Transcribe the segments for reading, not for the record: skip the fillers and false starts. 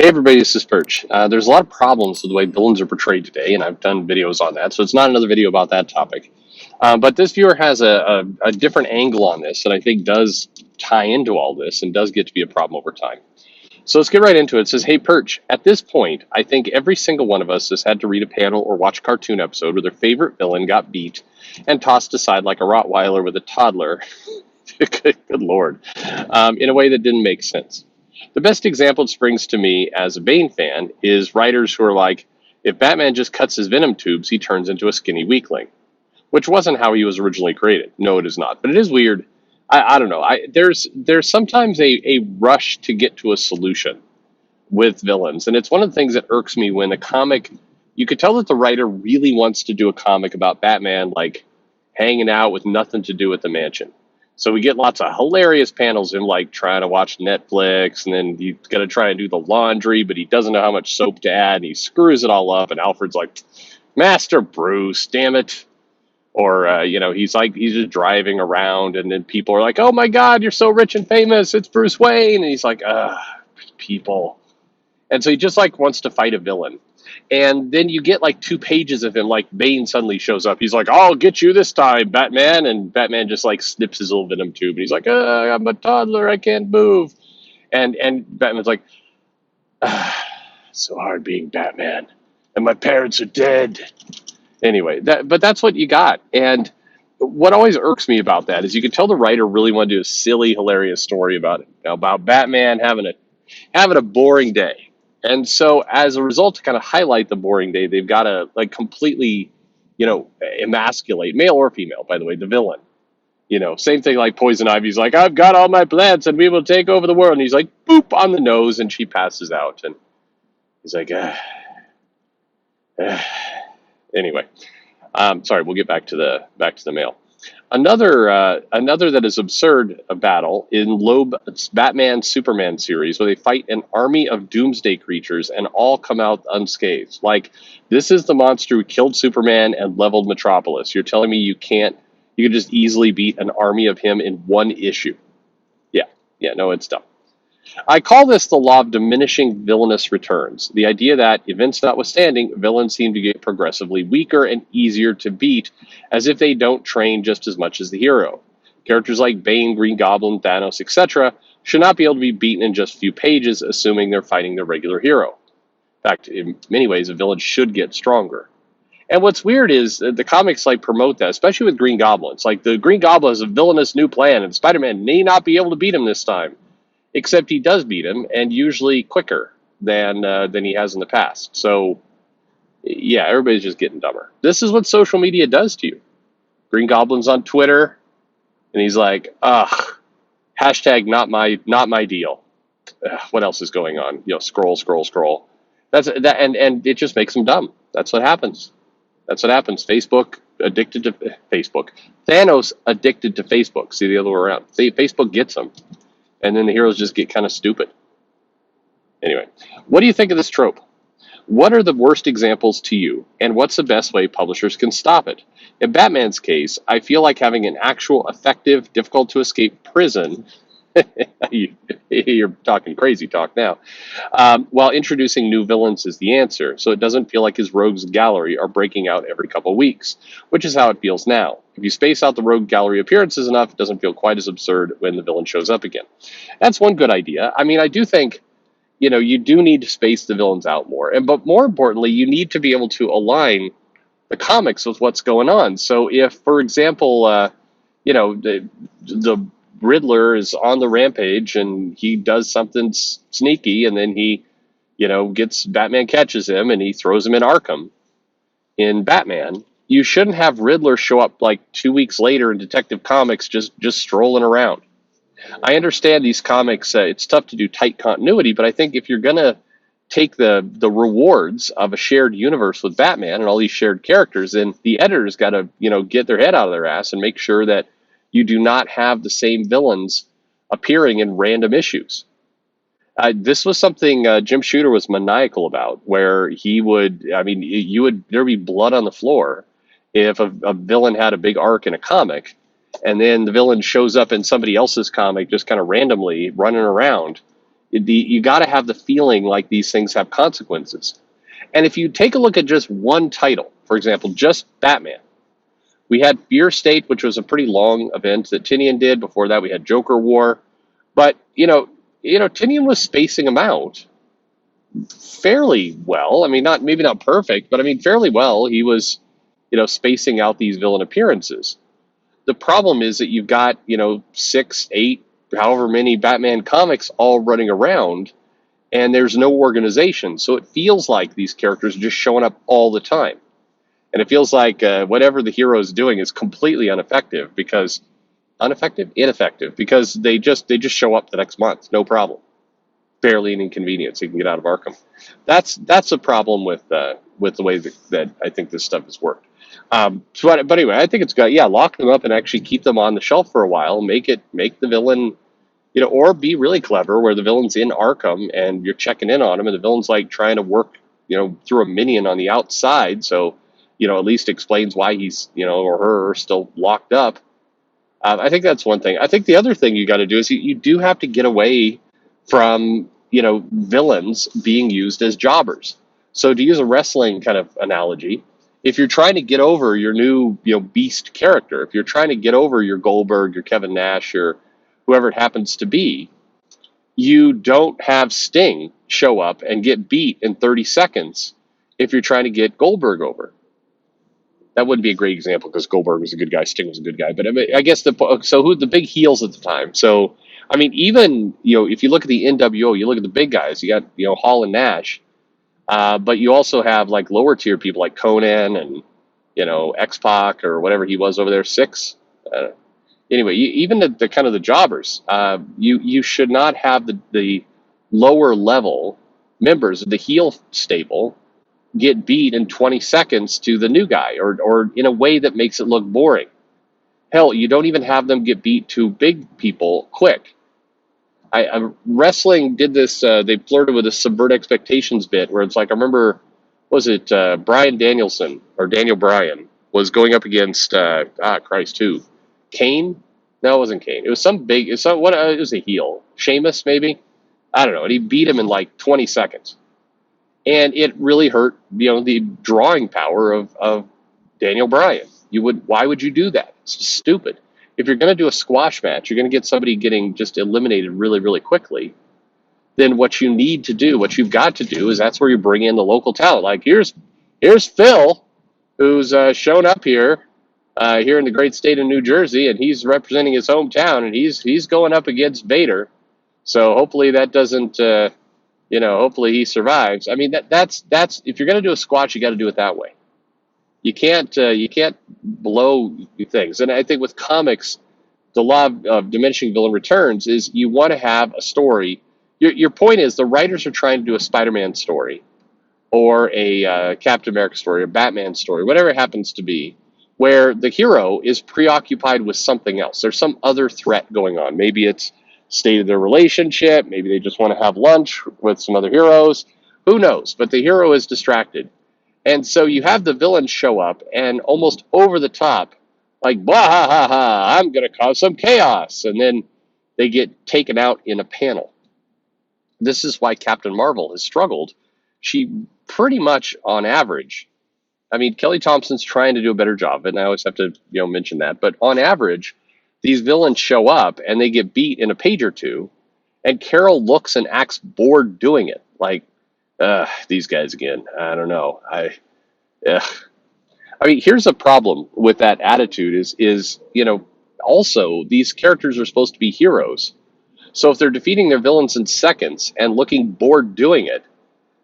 Hey everybody, this is Perch. There's a lot of problems with the way villains are portrayed today, and I've done videos on that, so it's not another video about that topic. But this viewer has a different angle on this that I think does tie into all this and does get to be a problem over time. So let's get right into it. It says, hey Perch, at this point, I think every single one of us has had to read a panel or watch a cartoon episode where their favorite villain got beat and tossed aside like a Rottweiler with a toddler. Good Lord. In a way that didn't make sense. The best example that springs to me as a Bane fan is writers who are like, if Batman just cuts his venom tubes, he turns into a skinny weakling, which wasn't how he was originally created. No, it is not. But it is weird. I don't know. There's sometimes a rush to get to a solution with villains, and it's one of the things that irks me when a comic. You could tell that the writer really wants to do a comic about Batman, like hanging out with nothing to do at the mansion. So we get lots of hilarious panels of him like trying to watch Netflix, and then he's gonna try and do the laundry, but he doesn't know how much soap to add, and he screws it all up. And Alfred's like, "Master Bruce, damn it!" Or he's just driving around, and then people are like, "Oh my God, you're so rich and famous! It's Bruce Wayne!" And he's like, people." And so he just like wants to fight a villain. And then you get like 2 pages of him, like Bane suddenly shows up. He's like, "I'll get you this time, Batman." And Batman just like snips his little venom tube. And he's like, "I'm a toddler. I can't move." And Batman's like, "So hard being Batman. And my parents are dead." Anyway, but that's what you got. And what always irks me about that is you can tell the writer really wanted to do a silly, hilarious story about Batman having a boring day. And so as a result, to kind of highlight the boring day, they've got to like completely, emasculate, male or female, by the way, the villain. Same thing like Poison Ivy's like, "I've got all my plants and we will take over the world." And he's like, boop on the nose, and she passes out. And he's like, anyway, sorry, we'll get back to the male. Another that is absurd a battle in Loeb's Batman Superman series where they fight an army of doomsday creatures and all come out unscathed. Like, this is the monster who killed Superman and leveled Metropolis. You're telling me you can just easily beat an army of him in one issue? Yeah, no, it's dumb. I call this the law of diminishing villainous returns. The idea that, events notwithstanding, villains seem to get progressively weaker and easier to beat, as if they don't train just as much as the hero. Characters like Bane, Green Goblin, Thanos, etc. should not be able to be beaten in just a few pages, assuming they're fighting their regular hero. In fact, in many ways, a villain should get stronger. And what's weird is the comics like promote that, especially with Green Goblin. It's like the Green Goblin has a villainous new plan, and Spider-Man may not be able to beat him this time. Except he does beat him, and usually quicker than he has in the past. So, yeah, everybody's just getting dumber. This is what social media does to you. Green Goblin's on Twitter, and he's like, "Ugh, hashtag not my deal." What else is going on? Scroll. That's that, and it just makes him dumb. That's what happens. Facebook addicted to Facebook. Thanos addicted to Facebook. See, the other way around. See, Facebook gets him. And then the heroes just get kind of stupid. Anyway, what do you think of this trope? What are the worst examples to you, and what's the best way publishers can stop it? In Batman's case, I feel like having an actual, effective, difficult-to-escape prison you're talking crazy talk now, while introducing new villains is the answer, so it doesn't feel like his rogues gallery are breaking out every couple of weeks, which is how it feels now. If you space out the rogue gallery appearances enough, it doesn't feel quite as absurd when the villain shows up again. That's one good idea. I mean, I do think, you do need to space the villains out more, but more importantly, you need to be able to align the comics with what's going on. So if, for example, the Riddler is on the rampage and he does something sneaky, and then he, Batman catches him and he throws him in Arkham in Batman. You shouldn't have Riddler show up like 2 weeks later in Detective Comics just strolling around. I understand these comics, it's tough to do tight continuity, but I think if you're going to take the rewards of a shared universe with Batman and all these shared characters, then the editors got to, get their head out of their ass and make sure that you do not have the same villains appearing in random issues. This was something Jim Shooter was maniacal about, where there'd be blood on the floor if a villain had a big arc in a comic, and then the villain shows up in somebody else's comic just kind of randomly running around. You got to have the feeling like these things have consequences. And if you take a look at just one title, for example, just Batman, we had Fear State, which was a pretty long event that Tinian did. Before that, we had Joker War. But Tinian was spacing them out fairly well. I mean, not maybe not perfect, but I mean fairly well. He was, spacing out these villain appearances. The problem is that you've got, 6, 8, however many Batman comics all running around, and there's no organization. So it feels like these characters are just showing up all the time. And it feels like whatever the hero is doing is completely ineffective because they just show up the next month, no problem. Barely an inconvenience. You can get out of Arkham. That's a problem with the way that I think this stuff has worked. But anyway, I think it's got lock them up and actually keep them on the shelf for a while. Make the villain, or be really clever where the villain's in Arkham and you're checking in on him, and the villain's like trying to work, through a minion on the outside. So, at least explains why he's, or her are still locked up. I think that's one thing. I think the other thing you got to do is you do have to get away from, villains being used as jobbers. So to use a wrestling kind of analogy, if you're trying to get over your new, beast character, if you're trying to get over your Goldberg, your Kevin Nash, or whoever it happens to be, you don't have Sting show up and get beat in 30 seconds if you're trying to get Goldberg over. That wouldn't be a great example because Goldberg was a good guy, Sting was a good guy. But I guess who the big heels at the time? So I mean, even if you look at the NWO, you look at the big guys. You got Hall and Nash, but you also have like lower tier people like Conan and X-Pac or whatever he was over there, Six. Anyway, even the kind of the jobbers, you should not have the lower level members of the heel stable get beat in 20 seconds to the new guy or in a way that makes it look boring. Hell, you don't even have them get beat to big people quick. Wrestling did this, they flirted with a subvert expectations bit where it's like, I remember, was it Bryan Danielson or Daniel Bryan was going up against, who? Kane? No, it wasn't Kane. It was it was a heel. Sheamus, maybe? I don't know. And he beat him in like 20 seconds. And it really hurt, the drawing power of Daniel Bryan. Why would you do that? It's just stupid. If you're going to do a squash match, you're going to get somebody getting just eliminated really, really quickly. Then what you've got to do is that's where you bring in the local talent. Like here's Phil, who's shown up here in the great state of New Jersey, and he's representing his hometown, and he's going up against Vader. So hopefully that doesn't. Hopefully he survives. I mean, that's if you're going to do a squash, you got to do it that way. You can't blow things. And I think with comics, the law of diminishing villain returns is you want to have a story. Your point is the writers are trying to do a Spider-Man story or a Captain America story or Batman story, whatever it happens to be, where the hero is preoccupied with something else. There's some other threat going on. Maybe it's state of their relationship. Maybe they just want to have lunch with some other heroes. Who knows? But the hero is distracted. And so you have the villain show up and almost over the top, like, blah, ha, ha, ha, I'm going to cause some chaos. And then they get taken out in a panel. This is why Captain Marvel has struggled. She pretty much on average, I mean, Kelly Thompson's trying to do a better job of it, and I always have to mention that. But on average, these villains show up and they get beat in a page or two, and Carol looks and acts bored doing it. Like, these guys again. I don't know. I mean, here's a problem with that attitude is also these characters are supposed to be heroes. So if they're defeating their villains in seconds and looking bored doing it,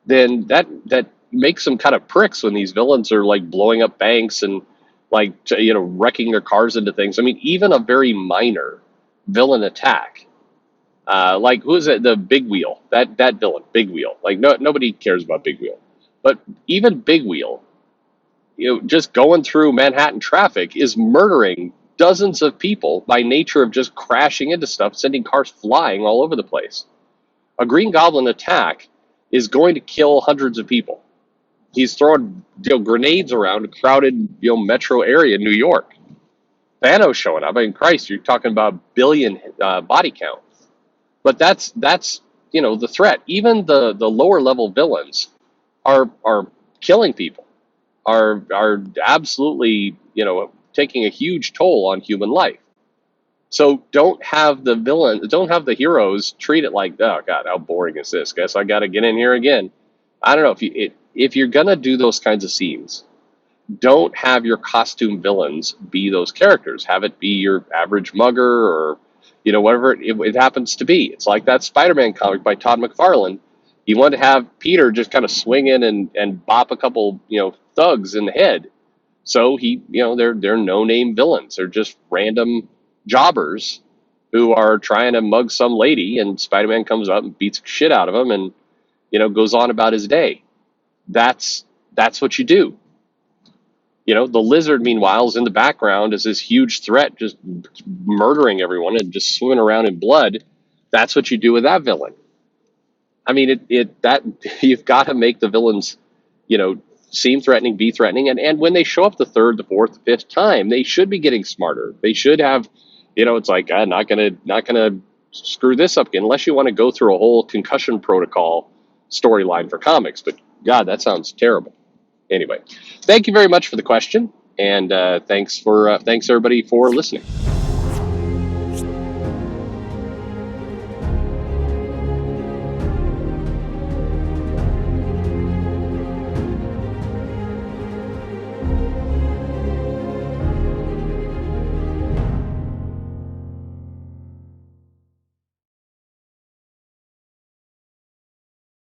then that makes them kind of pricks when these villains are like blowing up banks and like wrecking their cars into things. I mean, even a very minor villain attack, like who is it? The Big Wheel, that villain, Big Wheel. Like nobody cares about Big Wheel, but even Big Wheel, just going through Manhattan traffic is murdering dozens of people by nature of just crashing into stuff, sending cars flying all over the place. A Green Goblin attack is going to kill hundreds of people. He's throwing grenades around a crowded metro area in New York. Thanos showing up. I mean, Christ, you're talking about billion body count. But that's the threat. Even the lower level villains are killing people, are absolutely taking a huge toll on human life. So don't have the heroes treat it like, oh God, how boring is this? Guess I got to get in here again. I don't know if you're gonna do those kinds of scenes, don't have your costume villains be those characters. Have it be your average mugger or whatever it happens to be. It's like that Spider-Man comic by Todd McFarlane. He wanted to have Peter just kind of swing in and bop a couple thugs in the head. So they're no name villains. They're just random jobbers who are trying to mug some lady, and Spider-Man comes up and beats the shit out of him, and goes on about his day. That's what you do. The lizard, meanwhile, is in the background as this huge threat, just murdering everyone and just swimming around in blood. That's what you do with that villain. I mean, that you've got to make the villains, seem threatening, be threatening, and when they show up the third, the fourth, the fifth time, they should be getting smarter. They should have, it's like, not gonna screw this up again, unless you want to go through a whole concussion protocol storyline for comics. But God, that sounds terrible. Anyway, thank you very much for the question, and thanks everybody for listening.